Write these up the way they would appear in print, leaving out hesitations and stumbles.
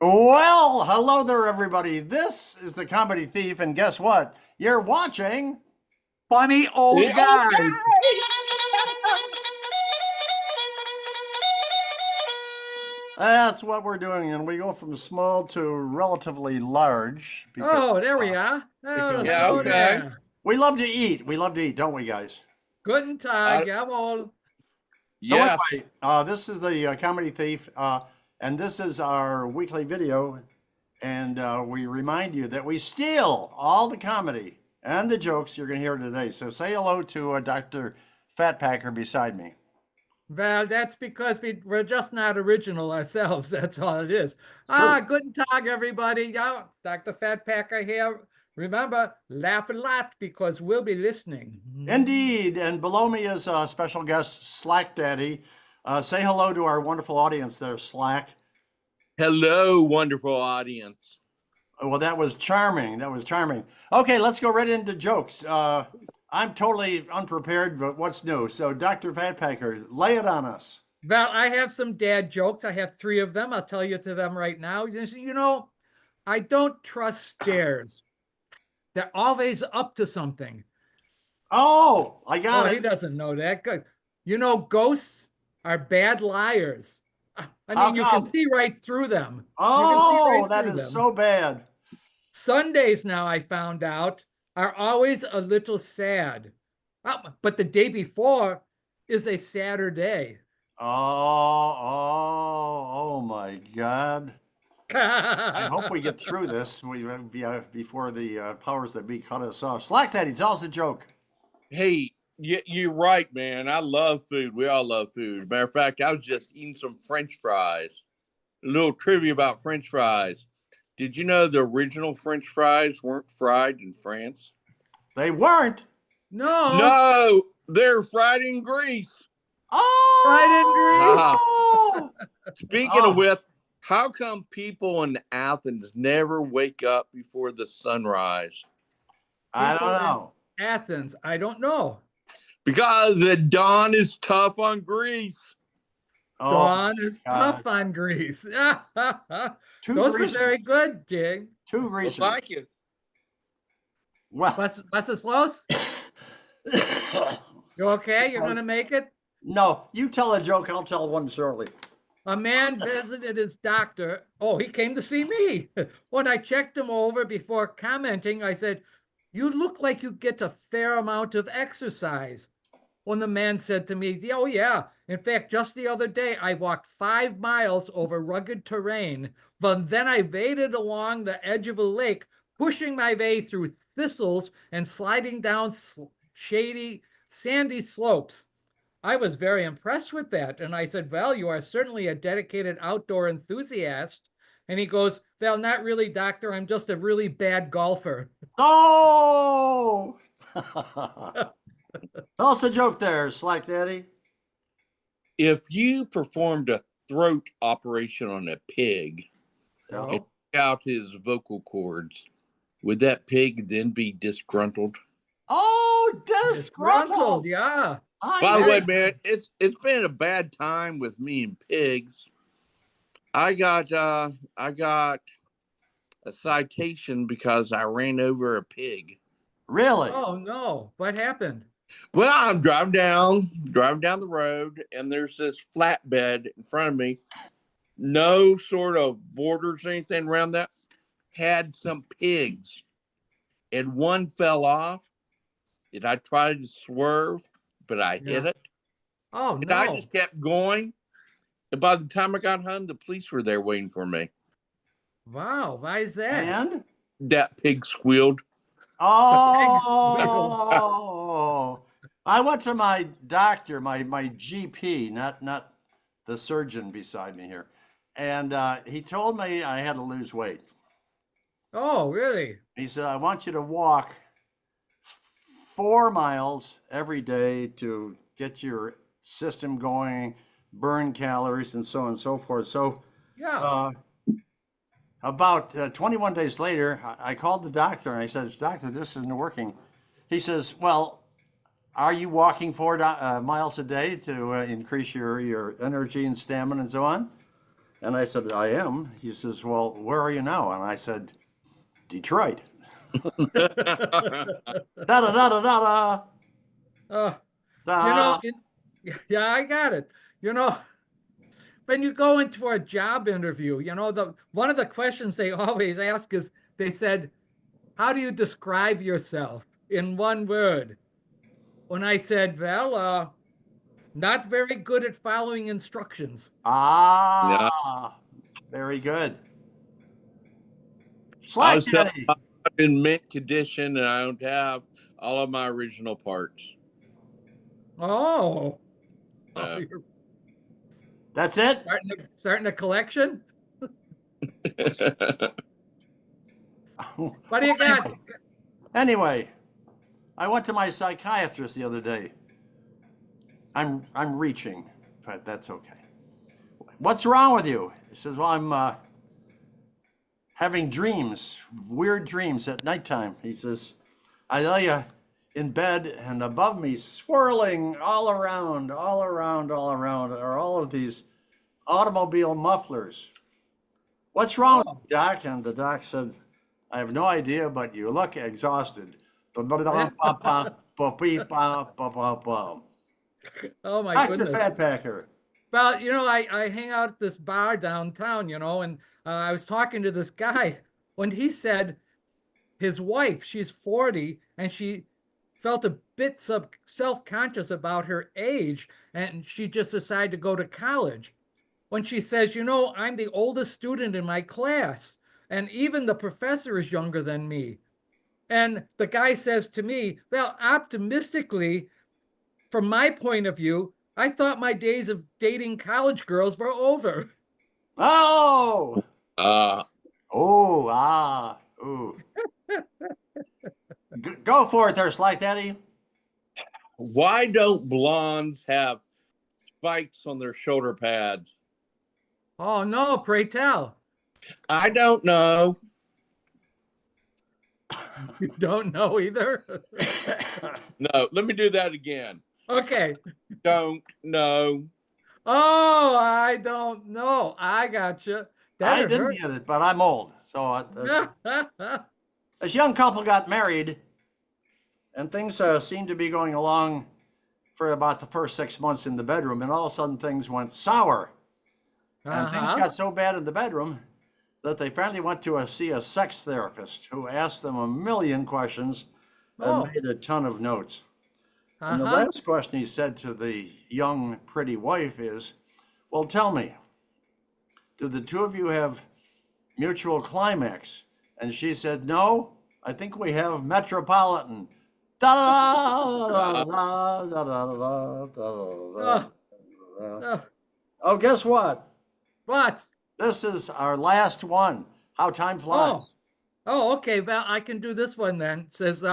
Well, hello there, everybody. This is the Comedy Thief, and guess what? You're watching. Funny The old old guys. That's what we're doing, and we go from small to relatively large because Oh, there we uh, are. Oh, because Yeah, hello we okay. there. we love to eat. We love to eat, don't we, guys? Guten Tag, Uh, jawohl. So yes. anyway, this is the Comedy Thief, and this is our weekly video, and we remind you that we steal all the comedy and the jokes you're going to hear today. So say hello to Dr. Fat Packer beside me. Well, that's because we're just not original ourselves. That's all it is. It's true. Guten Tag, everybody. Yeah, Dr. Fat Packer here. Remember, laugh a lot because we'll be listening. Indeed. And below me is a special guest, SlackDaddy. Say hello to our wonderful audience there, Slack. Hello, wonderful audience. Well, that was charming. That was charming. Okay, let's go right into jokes. I'm totally unprepared, but what's new? So, Dr. Fatpacker, lay it on us. Well, I have some dad jokes. I have three of them. I'll tell you to them right now. I don't trust stairs. They're always up to something. Oh, I Oh, got he it. doesn't know that. Good. Ghosts are bad liars. I How mean, you can come? see right through them. You can see Oh, right that through is them. so bad. Sundays now, I found out, are always a little sad. But the day before is a Saturday. Oh my God. I hope we get through this before the powers that be cut us off. SlackDaddy, tell us a joke. Hey, you're right, man. I love food. We all love food. Matter of fact, I was just eating some French fries. A little trivia about French fries. Did you know the original French fries weren't fried in France? They weren't. No, No, they're fried in Greece. right in Greece. Ah, Oh, speaking of oh, which, how come people in Athens never wake up before the sunrise? I don't People in know. Athens, I don't know. Because the dawn is tough on Greece. Oh Dawn my is God. tough on Greece. Too Those were greasy. very good, Jig. Too Well, greasy. thank you. Well, Was it close? You okay? You're gonna make it? no, you tell a joke, I'll tell one shortly. A man visited his doctor. Oh, he came to see me. When I checked him over before commenting, I said, "You look like you get a fair amount of exercise." When the man said to me, "Oh, yeah. In fact, just the other day, I walked 5 miles over rugged terrain, but then I waded along the edge of a lake, pushing my way through thistles and sliding down shady, sandy slopes." I was very impressed with that. And I said, "Well, you are certainly a dedicated outdoor enthusiast." And he goes, "Well, not really, doctor. I'm just a really bad golfer." Oh! Tell us a joke there, Slack Daddy. If you performed a throat operation on a pig and Oh, Oh, took out his vocal cords, would that pig then be disgruntled? oh, disgruntled. disgruntled. Yeah. I By the got way, Very. man, it's been a bad time with me and pigs. I got a citation because I ran over a pig. really. Oh, no. What happened? Well, I'm driving down the road, and there's this flatbed in front of me. No sort of borders or anything around that. Had some pigs, and one fell off. And I tried to swerve, but I hit Yeah. it. Oh, And I no. just kept going. And by the time I got home, the police were there waiting for me. Wow. Why is that? And That pig squealed. The pig squealed. oh, I went to my doctor, my GP, not the surgeon beside me here, and he told me I had to lose weight. Oh, really? He said I want you to walk 4 miles every day to get your system going, burn calories, and so on and so forth. So Yeah. uh, about 21 days later, I called the doctor and I said, "Doctor, this isn't working." He says, "Well, are you walking 4 miles a day to increase your energy and stamina and so on?" And I said, I am. He says, well, where are you now? And I said, Detroit. Da da da da da da. Uh, Da. yeah, I got it. You know, when you go into a job interview, the one of the questions they always ask is, they said, how do you describe yourself in one word? When I said, well, not very good at following instructions. Yeah. Ah, very good. I Slack was telling Daddy. them I'm in mint condition and I don't have all of my original parts. Oh, Uh, you're That's it? starting a collection? Well, What do you got? anyway, I went to my psychiatrist the other day. I'm reaching, but that's okay. What's wrong with you? He says, well, I'm having dreams, weird dreams at nighttime. He says, I lay in bed and above me, swirling all around, are all of these automobile mufflers. What's wrong with Oh, you, Doc? And the doc said, I have no idea, but you look exhausted. Dr. oh my goodness. Fatpacker. Well, I hang out at this bar downtown, and I was talking to this guy when he said his wife, she's 40, and she felt a bit self-conscious about her age, and she just decided to go to college. When she says, I'm the oldest student in my class, and even the professor is younger than me. And the guy says to me, well, optimistically, from my point of view, I thought my days of dating college girls were over. Oh, uh, oh, ah, ooh. Go for it there, Slack Daddy. why don't blondes have spikes on their shoulder pads? Oh no, pray tell. I don't know. You don't know either? No, let me do that again. Okay. Don't know. Oh, I don't know. I gotcha. I That'd didn't hurt. get it, but I'm old. So this young couple got married, and things seemed to be going along for about the first 6 months in the bedroom, and all of a sudden things went sour. And things Uh-huh. got so bad in the bedroom that they finally went to see a sex therapist who asked them a million questions and Oh, made a ton of notes. And the uh-huh. last question he said to the young, pretty wife is, well, tell me, do the two of you have mutual climax? And she said, no, I think we have metropolitan. Da, Uh, da, da, da, da, da, da, Oh, da. oh, Oh, guess what? what? This is our last one. How time Oh, flies. oh, okay. Well, I can do this one then. It says,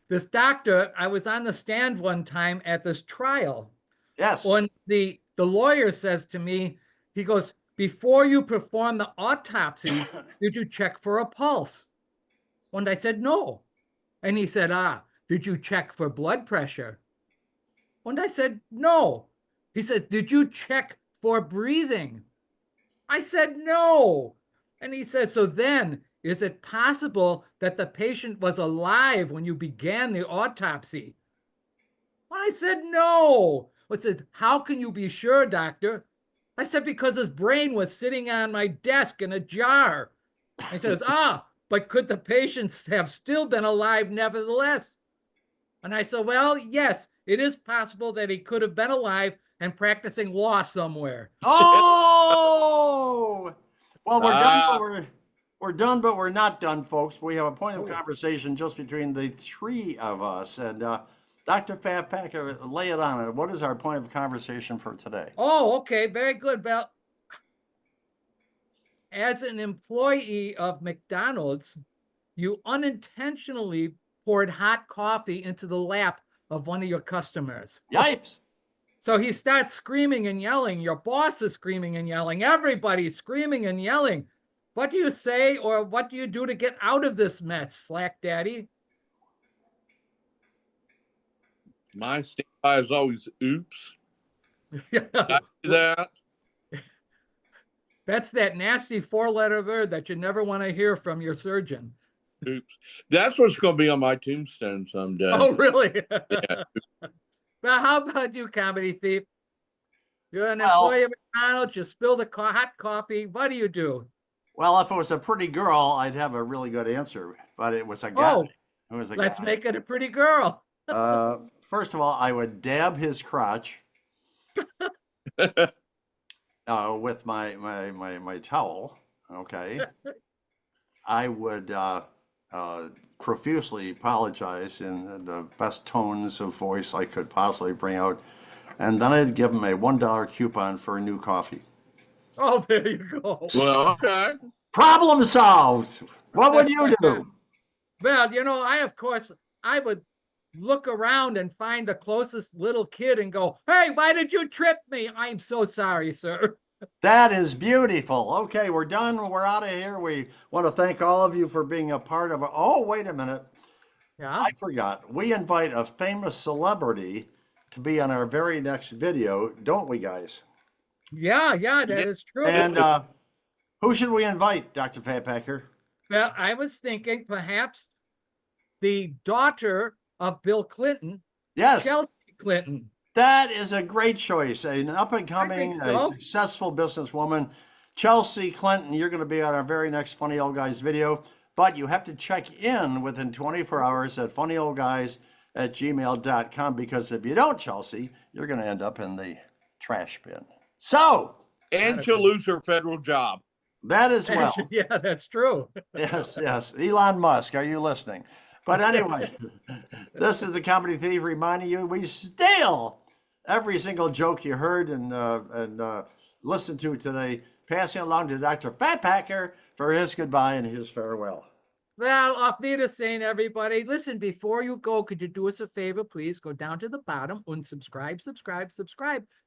this doctor, I was on the stand one time at this trial. Yes. When the lawyer says to me, he goes, before you perform the autopsy, did you check for a pulse? And I said, no. And he said, did you check for blood pressure? And I said, no. He said, did you check for breathing? I said, no. And he said, so then, is it possible that the patient was alive when you began the autopsy? I said, no. I said, how can you be sure, doctor? I said, because his brain was sitting on my desk in a jar. And he says, but could the patients have still been alive nevertheless? And I said, well, yes, it is possible that he could have been alive and practicing law somewhere. Oh, well, we're done, but ah, we're done, but we're not done, folks. We have a point of Oh, conversation just between the three of us. And Dr. Fatpacker, lay it on it. What is our point of conversation for today? oh, okay, very good. Well, as an employee of McDonald's, you unintentionally poured hot coffee into the lap of one of your customers. Yipes. So he starts screaming and yelling. Your boss is screaming and yelling. Everybody's screaming and yelling. What do you say, or what do you do to get out of this mess, Slack Daddy? my standby is always oops. Did I do that? That's that nasty 4-letter word that you never want to hear from your surgeon. Oops. That's what's going to be on my tombstone someday. Oh, really? Yeah. Well, how about you, Comedy Thief? You're an Well- employee of McDonald's, you spill the hot coffee. What do you do? Well, if it was a pretty girl, I'd have a really good answer, but it was a guy. Oh, It was a let's guy. make it a pretty girl. First of all, I would dab his crotch with my towel. Okay. I would profusely apologize in the best tones of voice I could possibly bring out, and then I'd give him a $1 coupon for a new coffee. Oh, there you go. Well, okay. Problem solved. What would you do? Well, you know, I would look around and find the closest little kid and go, hey, why did you trip me? I'm so sorry, sir. That is beautiful. Okay, we're done. We're out of here. We want to thank all of you for being a part of it. Oh, wait a minute. Yeah. I forgot. We invite a famous celebrity to be on our very next video, don't we, guys? Yeah, that is true. And who should we invite, Dr. Fatpacker? Well, I was thinking perhaps the daughter of Bill Clinton, Yes, Chelsea Clinton. that is a great choice. An up-and-coming, so. successful businesswoman. Chelsea Clinton, you're going to be on our very next Funny Old Guys video, but you have to check in within 24 hours at funnyoldguys@gmail.com, because if you don't, Chelsea, you're going to end up in the trash bin. So, And she'll lose her federal job. that as well. Yeah, that's true. Yes. Elon Musk, are you listening? But anyway, this is the Comedy Thief reminding you we steal every single joke you heard and listened to today, passing along to Dr. Fatpacker for his goodbye and his farewell. Well, auf Wiedersehen, everybody. Listen, before you go, could you do us a favor, please? Go down to the bottom and subscribe.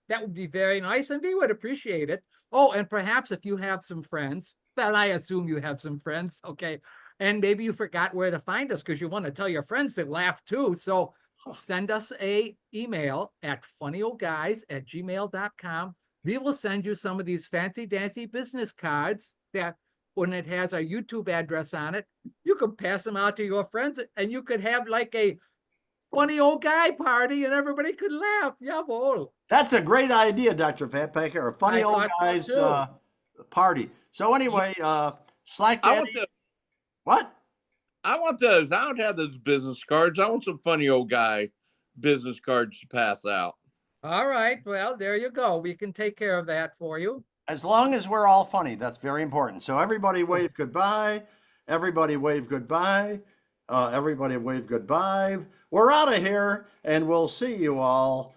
That would be very nice, and we would appreciate it. Oh, and perhaps if you have some friends, well, I assume you have some friends, okay? And maybe you forgot where to find us because you want to tell your friends to laugh too. So send us a email at funnyoldguys@gmail.com. We will send you some of these fancy dancy business cards that when it has our YouTube address on it, you can pass them out to your friends and you could have like a funny old guy party and everybody could laugh. Jawohl. That's a great idea, Dr. Fatpacker, a funny I old thought so, guys too. party. So anyway, Slack I want Daddy, the, what? I want those. I don't have those business cards. I want some funny old guy business cards to pass out. All right. Well, there you go. We can take care of that for you. As long as we're all funny, that's very important. So everybody wave goodbye. Everybody wave goodbye. Everybody wave goodbye. We're out of here, and we'll see you all